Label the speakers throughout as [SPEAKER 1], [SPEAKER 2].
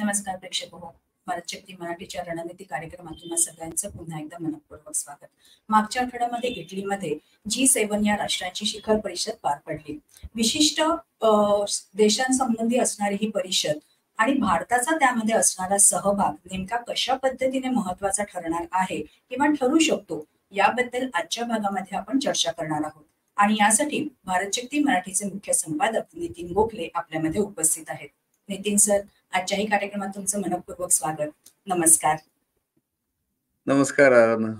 [SPEAKER 1] नमस्कार प्रेक्षक हो. भारत शक्ती मराठीच्या रणनीती कार्यक्रमात तुम्हा सगळ्यांचं पुन्हा एकदा मनपूर्वक स्वागत. मागच्या आठवड्यामध्ये इटलीमध्ये G7 या राष्ट्रांची शिखर परिषद पार पडली. विशिष्ट देशांसंबंधी असणारी ही परिषद आणि भारताचा त्यामध्ये असणारा सहभाग नेमका कशा पद्धतीने महत्वाचा ठरणार आहे किंवा ठरू शकतो याबद्दल आजच्या भागामध्ये आपण चर्चा करणार आहोत. आणि यासाठी भारत शक्ती मराठीचे मुख्य संपादक नितीन गोखले आपल्यामध्ये उपस्थित आहेत. नितीन सर, आजच्याही कार्यक्रमात तुमचं मनपूर्वक स्वागत. नमस्कार.
[SPEAKER 2] नमस्कार आराधना.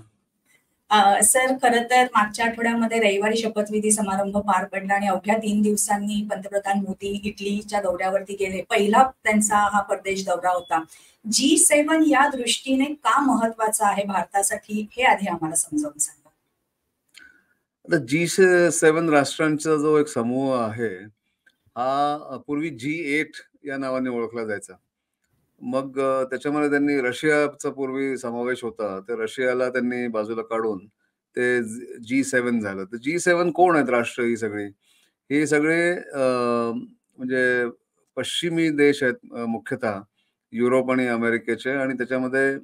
[SPEAKER 1] सर, खरं तर मागच्या आठवड्यामध्ये रविवारी शपथविधी समारंभ पार पडला आणि अवघ्या 3 दिवसांनी पंतप्रधान मोदी इटलीच्या दौऱ्यावरती गेले. पहिला त्यांचा हा परदेश दौरा होता. G7 या दृष्टीने का महत्वाचा आहे भारतासाठी हे आधी आम्हाला समजावून सांगा.
[SPEAKER 2] आता G7 राष्ट्रांचा जो एक समूह आहे हा पूर्वी G8 या नावाने ओळखला जायचा. मग त्याच्यामध्ये त्यांनी रशियाचा पूर्वी समावेश होता, तर रशियाला त्यांनी बाजूला काढून ते G7 झालं. तर G7 कोण आहेत राष्ट्र? ही सगळे म्हणजे पश्चिमी देश आहेत, मुख्यतः युरोप आणि अमेरिकेचे. आणि त्याच्यामध्ये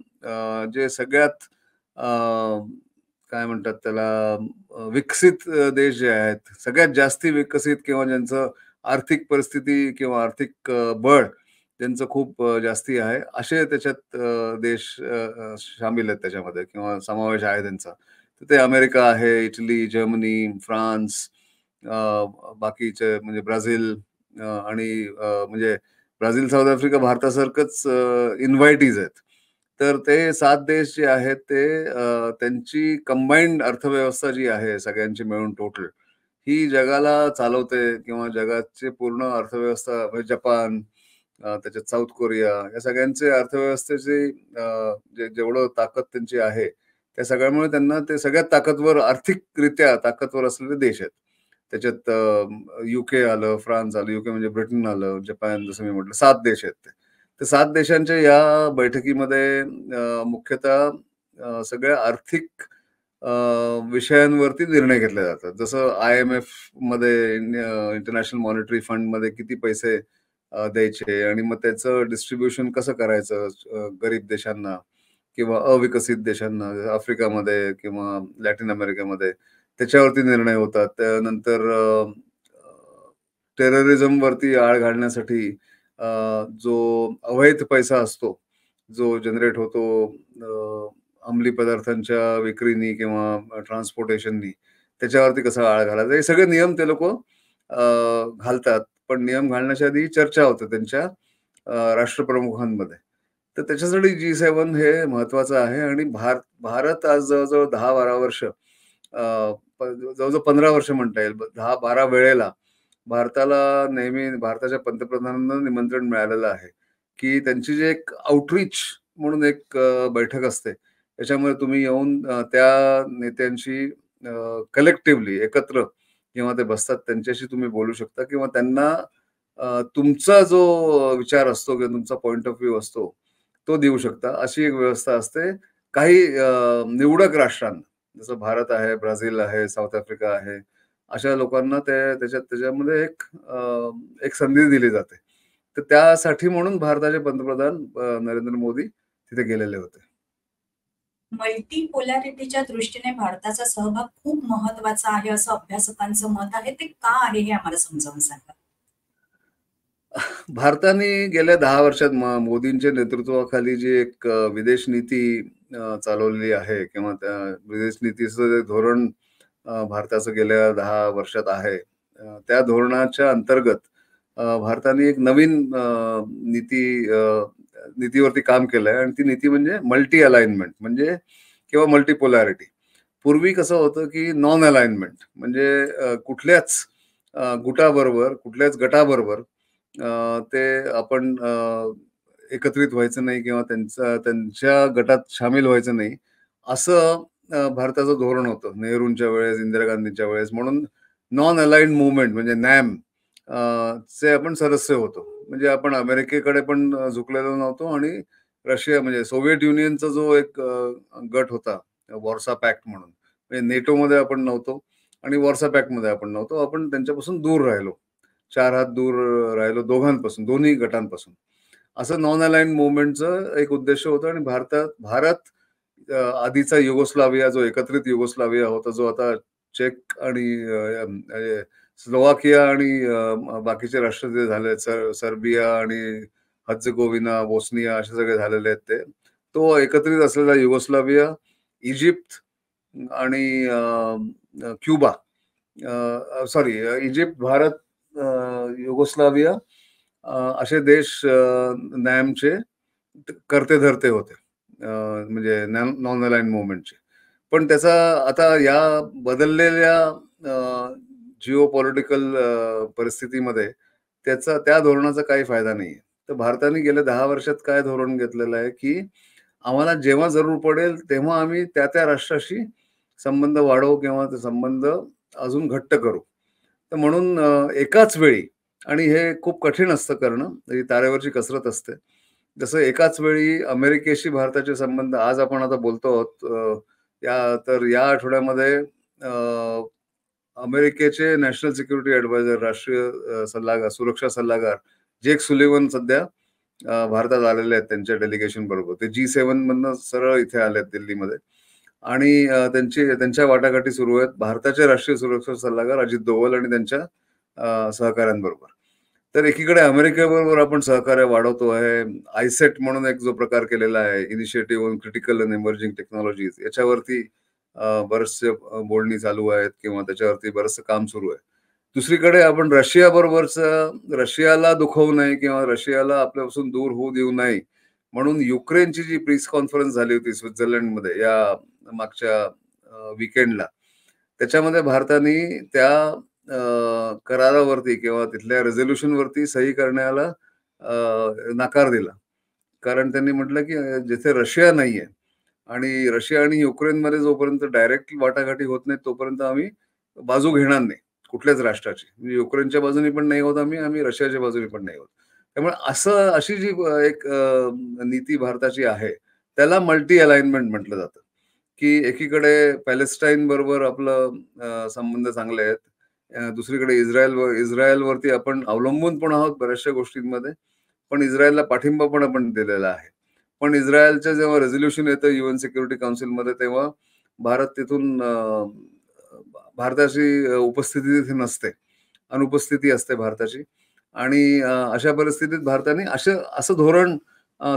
[SPEAKER 2] जे सगळ्यात काय म्हणतात त्याला, विकसित देश जे आहेत, सगळ्यात जास्ती विकसित किंवा ज्यांचं आर्थिक परिस्थिती किंवा आर्थिक बळ त्यांचं खूप जास्ती आहे, असे त्याच्यात देश सामील आहेत त्याच्यामध्ये किंवा समावेश आहे त्यांचा. तर ते अमेरिका आहे, इटली, जर्मनी, फ्रान्स, बाकीचे म्हणजे ब्राझील आणि म्हणजे ब्राझील, साऊथ आफ्रिका भारतासारखंच इन्व्हायटीज आहेत. तर ते 7 देश जे आहेत ते त्यांची कंबाईंड अर्थव्यवस्था जी आहे सगळ्यांची मिळून टोटल, ही जगाला चालवते किंवा जगाची पूर्ण अर्थव्यवस्था म्हणजे जपान, त्याच्यात साऊथ कोरिया, या सगळ्यांचे अर्थव्यवस्थेची जेवढं ताकद त्यांची आहे त्या सगळ्यामुळे त्यांना ते सगळ्यात ताकदवर, आर्थिकरित्या ताकदवर असलेले देश आहेत. त्याच्यात UK आलं, फ्रान्स आलं, UK म्हणजे ब्रिटन आलं, जपान, जसं मी म्हटलं 7 देश आहेत ते. तर 7 देशांच्या या बैठकीमध्ये मुख्यतः सगळ्या आर्थिक विषयांवरती निर्णय घेतले जातात. जसं IMF मध्ये, इंटरनॅशनल मॉनिटरी फंड मध्ये किती पैसे द्यायचे आणि मग त्याचं डिस्ट्रीब्युशन कसं करायचं गरीब देशांना किंवा अविकसित देशांना, आफ्रिकामध्ये किंवा लॅटिन अमेरिकेमध्ये, त्याच्यावरती निर्णय होतात. त्यानंतर टेररिझम वरती आळ घालण्यासाठी जो अवैध पैसा असतो, जो जनरेट होतो अंमली पदार्थांच्या विक्रीनी किंवा ट्रान्सपोर्टेशननी, त्याच्यावरती कसा आळ घालायचा, हे सगळे नियम ते लोक घालतात. पण नियम घालण्याच्या आधी चर्चा होते त्यांच्या राष्ट्रप्रमुखांमध्ये. तर त्याच्यासाठी G7 हे महत्वाचं आहे. आणि भारत आज जवळजवळ 10-12 वर्ष, जवळजवळ 15 वर्ष म्हणता येईल, 10-12 वेळेला भारताला नेहमी भारताच्या पंतप्रधानांना निमंत्रण मिळालेलं आहे की त्यांची जे एक आउटरीच म्हणून एक बैठक असते, त्याच्यामध्ये तुम्ही येऊन त्या नेत्यांशी कलेक्टिव्हली एकत्र किंवा ते बसतात, त्यांच्याशी तुम्ही बोलू शकता किंवा त्यांना तुमचा जो विचार असतो किंवा तुमचा पॉइंट ऑफ व्ह्यू असतो तो देऊ शकता, अशी एक व्यवस्था असते. काही निवडक राष्ट्रांना, जसं भारत आहे, ब्राझील आहे, साऊथ आफ्रिका आहे, अशा लोकांना त्याच्यामध्ये एक संधी दिली जाते. तर त्यासाठी म्हणून भारताचे पंतप्रधान नरेंद्र मोदी तिथे गेलेले होते.
[SPEAKER 1] मल्टीपोलॅरिटीच्या दृष्टीने भारताचा सहभाग खूप महत्वाचा आहे असं अभ्यासकांचं मत आहे. ते का आहे हे आम्हाला समजावून सांगा.
[SPEAKER 2] भारताने गेल्या 10 वर्षात मोदींच्या नेतृत्वाखाली जी एक विदेश नीती चालवलेली आहे किंवा त्या विदेश नीतीचं धोरण भारताचं गेल्या 10 वर्षात आहे, त्या धोरणाच्या अंतर्गत भारताने एक नवीन नीतीवरती काम केलंय. आणि ती नीती म्हणजे मल्टी अलाइनमेंट म्हणजे किंवा मल्टीपोलॅरिटी. पूर्वी कसं होतं की नॉन अलाइनमेंट म्हणजे कुठल्याच गुटाबरोबर, कुठल्याच गटाबरोबर ते आपण एकत्रित व्हायचं नाही किंवा त्यांच्या गटात सामील व्हायचं नाही, असं भारताचं धोरण होतं नेहरूंच्या वेळेस, इंदिरा गांधींच्या वेळेस. म्हणून नॉन अलाइन्ड मुवमेंट म्हणजे नॅम चे आपण सदस्य होतो. म्हणजे आपण अमेरिकेकडे पण झुकलेलो नव्हतो आणि रशिया म्हणजे सोव्हिएट युनियनचा जो एक गट होता, वॉर्सा पॅक्ट म्हणून, म्हणजे नेटोमध्ये आपण नव्हतो आणि वॉर्सा पॅक्ट मध्ये आपण नव्हतो. आपण त्यांच्यापासून दूर राहिलो, 4 हात दूर राहिलो दोघांपासून, दोन्ही गटांपासून. असं नॉन अलाइन्ड मुवमेंटचं एक उद्देश होतं. आणि भारत आधीचा युगोस्लाविया, जो एकत्रित युगोस्लाविया होता, जो आता चेक आणि स्लोवाकिया आणि बाकीचे राष्ट्र जे झाले, सर्बिया आणि हर्जेगोविना, बोस्निया असे सगळे झालेले आहेत, तो एकत्रित असलेला युगोस्लाविया, इजिप्त आणि Cuba, sorry, Egypt, Bharat, Yugoslavia असे देश नॅमचे करते धरते होते, म्हणजे नॉन अलाइन्ड मुवमेंटचे. पण त्याचा आता या बदललेल्या जिओ पॉलिटिकल परिस्थितीमध्ये त्या धोरणाचा काही फायदा नाहीये. तर भारताने गेल्या 10 वर्षात काय धोरण घेतलेलं आहे, की आम्हाला जेव्हा जरूर पडेल तेव्हा आम्ही त्या राष्ट्राशी संबंध वाढवू किंवा ते संबंध अजून घट्ट करू. तर म्हणून एकाच वेळी, आणि हे खूप कठीण असतं करणं, ही तारेवरची कसरत असते. जसं एकाच वेळी अमेरिकेशी भारताचे संबंध आज आपण आता बोलतो आहोत, या आठवड्यामध्ये अमेरिकेचे नॅशनल सिक्युरिटी ऍडवायझर, राष्ट्रीय सल्लागार, सुरक्षा सल्लागार जेक सुलिव्हन सध्या भारतात आलेले आहेत त्यांच्या डेलिगेशन बरोबर. ते G7 मधनं सरळ इथे आले आहेत दिल्लीमध्ये. आणि त्यांच्या वाटाघाटी सुरू आहेत भारताचे राष्ट्रीय सुरक्षा सल्लागार अजित डोवल आणि त्यांच्या सहकाऱ्यांबरोबर. तर एकीकडे अमेरिकेबरोबर आपण सहकार्य वाढवतो आहे. आयसेट म्हणून एक जो प्रकार केलेला आहे, initiative on critical and emerging technologies, याच्यावरती बरेचसे बोलणी चालू आहेत किंवा त्याच्यावरती बरंचसं काम सुरू आहे. दुसरीकडे आपण रशियाला दुखवू नये किंवा रशियाला आपल्यापासून दूर होऊ देऊ नये म्हणून युक्रेनची जी पीस कॉन्फरन्स झाली होती स्वित्झर्लंडमध्ये या मागच्या वीकेंडला, त्याच्यामध्ये भारताने त्या करारावरती किंवा तिथल्या रेझोल्युशनवरती सही करण्याला नकार दिला. कारण त्यांनी म्हटलं की जिथे रशिया नाहीये आणि रशिया आणि युक्रेनमध्ये जोपर्यंत डायरेक्ट वाटाघाटी होत नाही तोपर्यंत आम्ही बाजू घेणार नाही कुठल्याच राष्ट्राची. म्हणजे युक्रेनच्या बाजूने पण नाही होत आम्ही रशियाच्या बाजूने पण नाही होत. त्यामुळे अशी जी एक नीती भारताची आहे त्याला मल्टी अलाइनमेंट म्हटलं जातं, की एकीकडे पॅलेस्टाईन बरोबर आपलं संबंध चांगले आहेत, दुसरीकडे इस्रायलवरती आपण अवलंबून पण आहोत बऱ्याचशा गोष्टींमध्ये, पण इस्रायलला पाठिंबा पण आपण दिलेला आहे. पण इस्रायलचं जेव्हा रेझोल्युशन येतं UN सिक्युरिटी काउन्सिलमध्ये तेव्हा भारताची उपस्थिती तिथे नसते, अनुपस्थिती असते भारताची. आणि अशा परिस्थितीत भारताने असं धोरण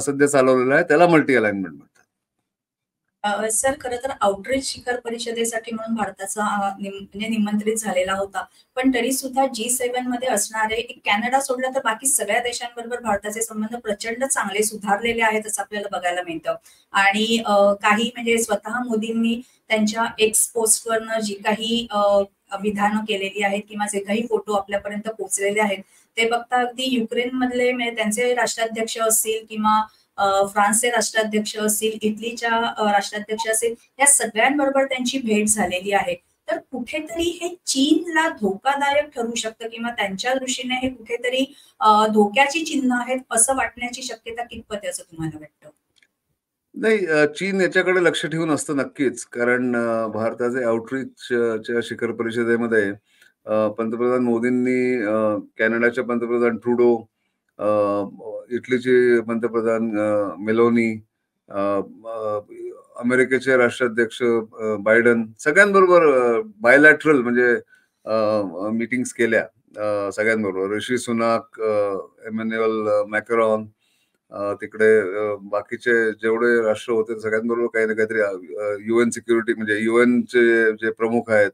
[SPEAKER 2] सध्या चालवलेलं आहे, त्याला मल्टी अलाइनमेंट म्हणतात.
[SPEAKER 1] सर, खरं तर आउटरीच शिखर परिषदेसाठी म्हणून भारताचा म्हणजे निमंत्रित झालेला होता. पण तरी सुद्धा G7 मध्ये असणारे कॅनडा सोडला तर बाकी सगळ्या देशांबरोबर भारताचे संबंध प्रचंड चांगले सुधारलेले आहेत असं आपल्याला बघायला मिळतं. आणि काही म्हणजे स्वतः मोदींनी त्यांच्या एक्स पोस्टवरनं जी काही विधानं केलेली आहेत किंवा जे काही फोटो आपल्यापर्यंत पोहोचलेले आहेत ते बघता अगदी युक्रेन मधले म्हणजे त्यांचे राष्ट्राध्यक्ष असतील किंवा फ्रान्सचे राष्ट्राध्यक्ष असतील, इटलीच्या राष्ट्राध्यक्ष असेल, या सगळ्यांबरोबर त्यांची भेट झालेली आहे. तर कुठेतरी हे चीनला धोकादायक ठरू शकतं किंवा त्यांच्या दृष्टीने हे कुठेतरी धोक्याची चिन्ह आहेत असं वाटण्याची शक्यता कितपत आहे असं तुम्हाला वाटतं?
[SPEAKER 2] नाही, चीन याच्याकडे लक्ष ठेवून असतं नक्कीच. कारण भारताचे आउटरीचच्या शिखर परिषदेमध्ये पंतप्रधान मोदींनी कॅनडाचे पंतप्रधान ट्रुडो, इटलीचे पंतप्रधान मेलोनी, अमेरिकेचे राष्ट्राध्यक्ष बायडन, सगळ्यांबरोबर बायलॅटरल म्हणजे मीटिंग्स केल्या सगळ्यांबरोबर. ऋषी सुनाक, एमॅन्युअल मॅक्रॉन, तिकडे बाकीचे जेवढे राष्ट्र होते सगळ्यांबरोबर काही ना काहीतरी UN सिक्युरिटी म्हणजे UNचे जे प्रमुख आहेत,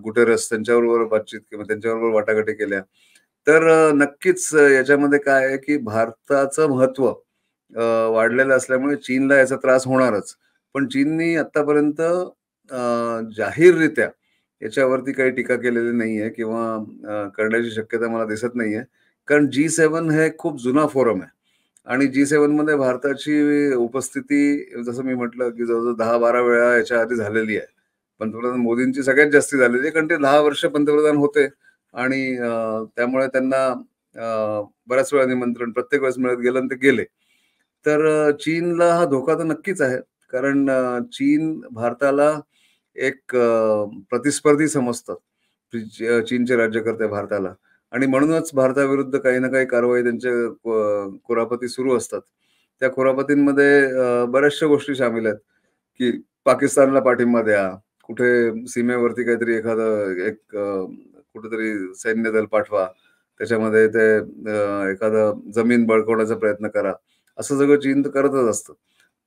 [SPEAKER 2] गुटेरस, त्यांच्याबरोबर बातचीत किंवा त्यांच्याबरोबर वाटाघाटी केल्या. तर नक्कीच याच्यामध्ये काय आहे की भारताचं महत्व वाढलेलं असल्यामुळे चीनला याचा त्रास होणारच. पण चीननी आतापर्यंत जाहीररित्या याच्यावरती काही टीका केलेली नाहीये किंवा करण्याची शक्यता मला दिसत नाहीये. कारण G7 हे खूप जुना फोरम आहे आणि G7 मध्ये भारताची उपस्थिती जसं मी म्हटलं की जवळजवळ 10-12 वेळा याच्या आधी झालेली आहे. पंतप्रधान मोदींची सगळ्यात जास्ती झालेली आहे, कारण ते 10 वर्ष पंतप्रधान होते आणि त्यामुळे त्यांना बऱ्याच वेळा निमंत्रण प्रत्येक वेळेस मिळत गेलं आणि ते गेले. तर चीनला हा धोका तर नक्कीच आहे. कारण चीन भारताला एक प्रतिस्पर्धी समजतात. चीनचे राज्यकर्ते भारताला. आणि म्हणूनच भारताविरुद्ध काही ना काही कारवाई त्यांच्या कुरापती सुरू असतात. त्या कुरापतींमध्ये बऱ्याचशा गोष्टी शामिल आहेत, की पाकिस्तानला पाठिंबा द्या, कुठे सीमेवरती काहीतरी कुठेतरी सैन्य दल पाठवा, त्याच्यामध्ये ते एखादं जमीन बळकावण्याचा प्रयत्न करा. असं सगळं चीन तर करतच असतं.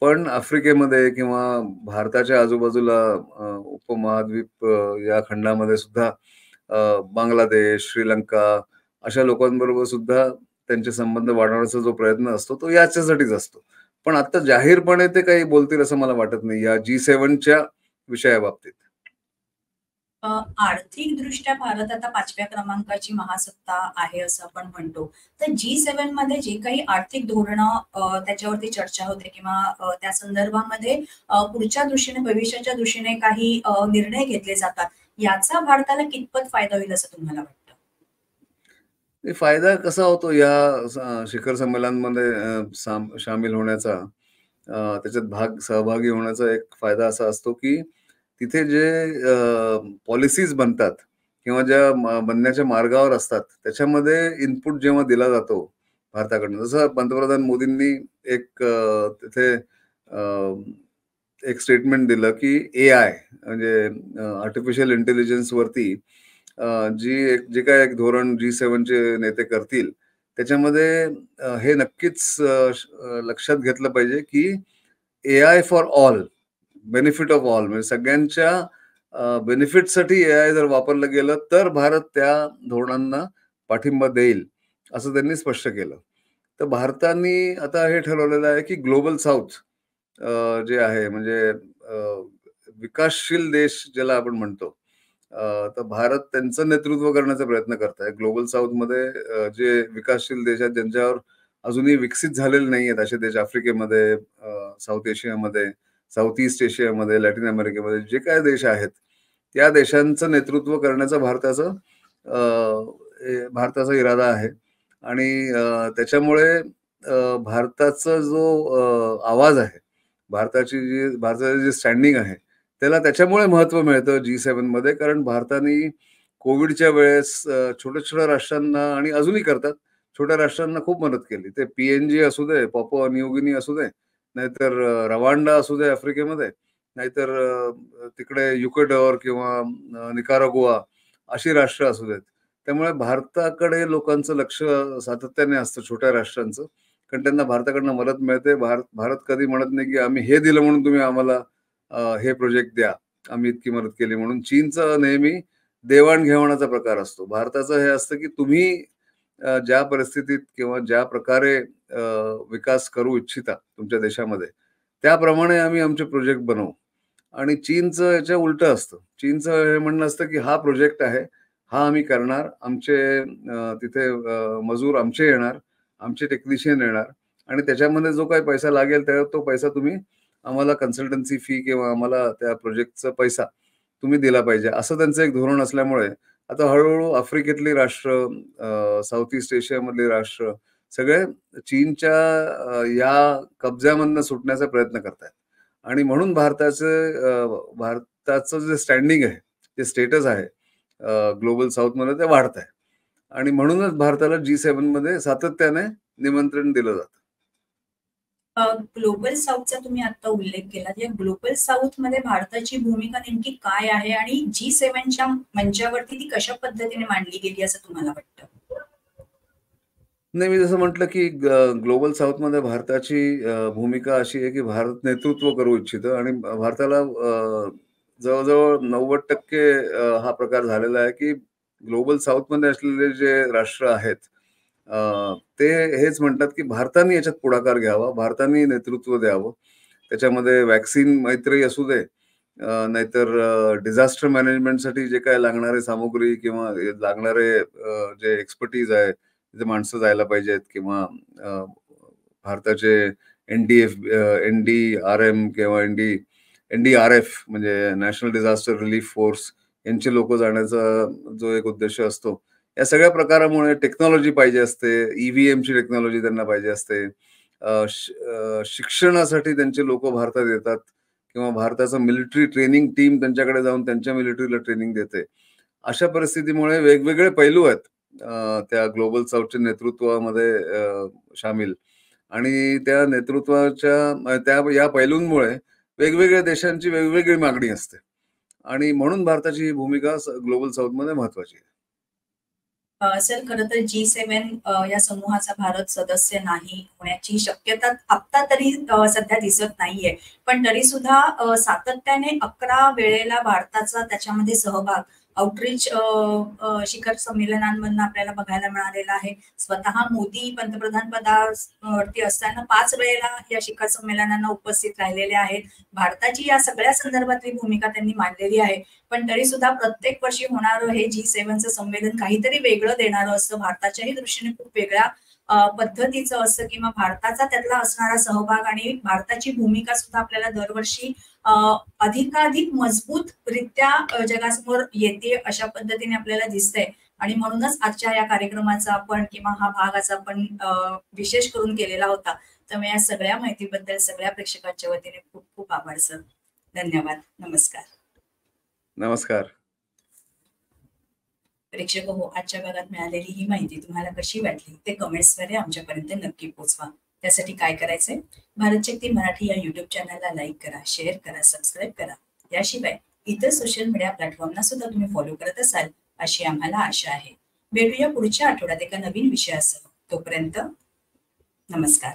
[SPEAKER 2] पण आफ्रिकेमध्ये किंवा भारताच्या आजूबाजूला उपमहाद्वीप या खंडामध्ये सुद्धा बांगलादेश, श्रीलंका अशा लोकांबरोबर सुद्धा त्यांचे संबंध वाढवण्याचा जो प्रयत्न असतो तो याच्यासाठीच असतो. पण आता जाहीरपणे ते काही बोलतील असं मला वाटत नाही या G7च्या विषयाबाबतीत.
[SPEAKER 1] आर्थिकदृष्ट्या भारत आता 5व्या क्रमांकाची महासत्ता आहे असं आपण म्हणतो. तर G7 मध्ये जे काही आर्थिक धोरणं त्याच्यावरती चर्चा होते किंवा त्या संदर्भामध्ये पुढच्या दृष्टीने, भविष्याच्या दृष्टीने काही निर्णय घेतले जातात. याचा भारताला कितपत फायदा होईल असं तुम्हाला वाटतं?
[SPEAKER 2] फायदा कसा होतो या शिखर संमेलनामध्ये शामील होण्याचा, त्याच्यात सहभागी होण्याचा एक फायदा असा असतो, की तिथे जे पॉलिसीज बनतात किंवा ज्या बनण्याच्या मार्गावर असतात, त्याच्यामध्ये इनपुट जेव्हा दिला जातो भारताकडनं, जसं पंतप्रधान मोदींनी तिथे एक स्टेटमेंट दिलं, की एआय म्हणजे आर्टिफिशियल इंटेलिजन्स वरती जे काय एक धोरण G7चे नेते करतील, त्याच्यामध्ये हे नक्कीच लक्षात घेतलं पाहिजे, की AI for all, benefit of all, म्हणजे सगळ्यांच्या बेनिफिटसाठी एआय जर वापरलं गेलं, तर भारत त्या धोरणांना पाठिंबा देईल, असं त्यांनी स्पष्ट केलं. तर भारताने आता हे ठरवलेलं आहे, की ग्लोबल साऊथ जे आहे म्हणजे विकासशील देश ज्याला आपण म्हणतो, तर भारत त्यांचं नेतृत्व करण्याचा प्रयत्न करत आहे. ग्लोबल साऊथमध्ये जे विकासशील देश आहेत, ज्यांच्यावर अजूनही विकसित झालेले नाही आहेत असे देश, आफ्रिकेमध्ये, साऊथ एशियामध्ये, साऊथ ईस्ट एशियामध्ये, लॅटिन अमेरिकेमध्ये जे काय देश आहेत, त्या देशांचं नेतृत्व करण्याचा भारताचा इरादा आहे. आणि त्याच्यामुळे भारताचा जो आवाज आहे, भारताचं जे स्टँडिंग आहे, त्याला त्याच्यामुळे महत्त्व मिळतं G7 मध्ये. कारण भारताने कोविडच्या वेळेस छोट्या-छोट्या राष्ट्रांना, आणि अजूनही करतात, छोट्या राष्ट्रांना खूप मदत केली. ते PNG असू दे, पापुआ न्यू गिनी असू दे, नाहीतर रवांडा असू दे आफ्रिकेमध्ये, नाहीतर तिकडे इक्वेडॉर किंवा निकारागुआ अशी राष्ट्र असू देत. त्यामुळे भारताकडे लोकांचं लक्ष सातत्याने असतं, छोट्या राष्ट्रांचं. कारण त्यांना भारताकडनं मदत मिळते. भारत कधी म्हणत नाही, की आम्ही हे दिलं म्हणून तुम्ही आम्हाला हे प्रोजेक्ट द्या, आम्ही इतकी मदत केली म्हणून. चीनचं नेहमी देवाण-घेवाणाचा प्रकार असतो. भारताचं हे असतं, की तुम्ही ज्या परिस्थितीत किंवा ज्या प्रकारे विकास करू इच्छिता तुमच्या देशामध्ये, त्याप्रमाणे आम्ही आमचे प्रोजेक्ट बनवू. आणि चीनचं याच्या उलटं असतं. चीनचं हे म्हणणं असतं, की हा प्रोजेक्ट आहे, हा आम्ही करणार. आमचे तिथे मजूर आमचे येणार, आमचे टेक्निशियन येणार, आणि त्याच्यामध्ये जो काही पैसा लागेल तो पैसा तुम्ही आम्हाला, कन्सल्टन्सी फी किंवा आम्हाला त्या प्रोजेक्टचा पैसा तुम्ही दिला पाहिजे, असं त्यांचं एक धोरण असल्यामुळे आता हळूहळू आफ्रिकेतली राष्ट्र, साऊथ ईस्ट एशियामधली राष्ट्र सगळे चीनच्या या कब्जामधनं सुटण्याचा प्रयत्न करतायत. आणि म्हणून भारताचं जे स्टँडिंग आहे, जे स्टेटस आहे ग्लोबल साऊथमध्ये, ते वाढत आहे. आणि म्हणूनच भारताला G7 मध्ये सातत्याने निमंत्रण दिलं जातं.
[SPEAKER 1] ग्लोबल साऊथचा तुम्ही आता उल्लेख केला. या ग्लोबल साऊथ मध्ये भारताची भूमिका नेमकी काय आहे आणि G7च्या मंचावरती ती कशा पद्धतीने मांडली गेली असं तुम्हाला वाटतं?
[SPEAKER 2] नाही, मी जसं म्हटलं, की ग्लोबल साऊथमध्ये भारताची भूमिका अशी आहे, की भारत नेतृत्व करू इच्छितं. आणि भारताला जवळ-जवळ 90% हा प्रकार झालेला आहे, की ग्लोबल साऊथमध्ये असलेले जे राष्ट्र आहेत, ते हेच म्हणतात, की भारताने याच्यात पुढाकार घ्यावा, भारताने नेतृत्व द्यावं. त्याच्यामध्ये व्हॅक्सिन मैत्री असू दे, नाहीतर डिझास्टर मॅनेजमेंटसाठी जे काही लागणारे सामुग्री किंवा लागणारे जे एक्सपर्टीज आहे, तिथे माणसं जायला पाहिजेत, किंवा भारताचे NDRM किंवा NDRF म्हणजे नॅशनल डिझास्टर रिलीफ फोर्स, यांचे लोक जाण्याचा जो एक उद्देश असतो, या सगळ्या प्रकारामुळे टेक्नॉलॉजी पाहिजे असते. EVMची टेक्नॉलॉजी त्यांना पाहिजे असते. शिक्षणासाठी त्यांचे लोक भारतात येतात, किंवा भारताचं मिलिटरी ट्रेनिंग टीम त्यांच्याकडे जाऊन त्यांच्या मिलिटरीला ट्रेनिंग देते. अशा परिस्थितीमुळे वेगवेगळे पैलू आहेत त्या ग्लोबल साऊथच्या नेतृत्वामध्ये शामील. आणि त्या नेतृत्वाच्या या पैलूंमुळे वेगवेगळ्या देशांची वेगवेगळी मागणी असते आणि म्हणून भारताची ही भूमिका ग्लोबल साऊथमध्ये महत्वाची आहे.
[SPEAKER 1] सर, खरं तर G7 या समूहाचा भारत सदस्य नाही होण्याची शक्यता आता तरी सध्या दिसत नाहीये. पण तरी सुद्धा सातत्याने 11 वेळेला भारताचा त्याच्यामध्ये सहभाग आउटरीच शिखर संमेलनांमधून आपल्याला बघायला मिळालेला आहे. स्वतः मोदी पंतप्रधान पदावरती असताना 5 वेळेला या शिखर संमेलनांना उपस्थित राहिलेले आहेत. भारताची या सगळ्या संदर्भातली भूमिका त्यांनी मांडलेली आहे. पण तरी सुद्धा प्रत्येक वर्षी होणारं हे G7चं संमेलन काहीतरी वेगळं देणारं असतं. भारताच्याही दृष्टीने खूप वेगळ्या पद्धतीचं असतं किंवा भारताचा त्यातला असणारा सहभाग आणि भारताची भूमिका सुद्धा आपल्याला दरवर्षी अधिकाधिक मजबूतरित्या जगासमोर येते अशा पद्धतीने आपल्याला दिसतंय. आणि म्हणूनच आजच्या या कार्यक्रमाचा आपण किंवा हा भाग आज आपण विशेष करून केलेला होता. त्यामुळे या सगळ्या माहितीबद्दल सगळ्या प्रेक्षकांच्या वतीने खूप खूप आभार सर. धन्यवाद. नमस्कार.
[SPEAKER 2] नमस्कार.
[SPEAKER 1] प्रेक्षक हो, आजच्या भागात मिळालेली ही माहिती तुम्हाला कशी वाटली ते कमेंट्सद्वारे आमच्यापर्यंत नक्की पोहोचवा. त्यासाठी काय करायचंय, भारत शक्ती मराठी या युट्यूब चॅनलला लाईक करा, शेअर करा, सबस्क्राईब करा. याशिवाय इतर सोशल मीडिया प्लॅटफॉर्मना सुद्धा तुम्ही फॉलो करत असाल अशी आम्हाला आशा आहे. भेटूया पुढच्या आठवड्यात एका नवीन विषयासह. तोपर्यंत नमस्कार.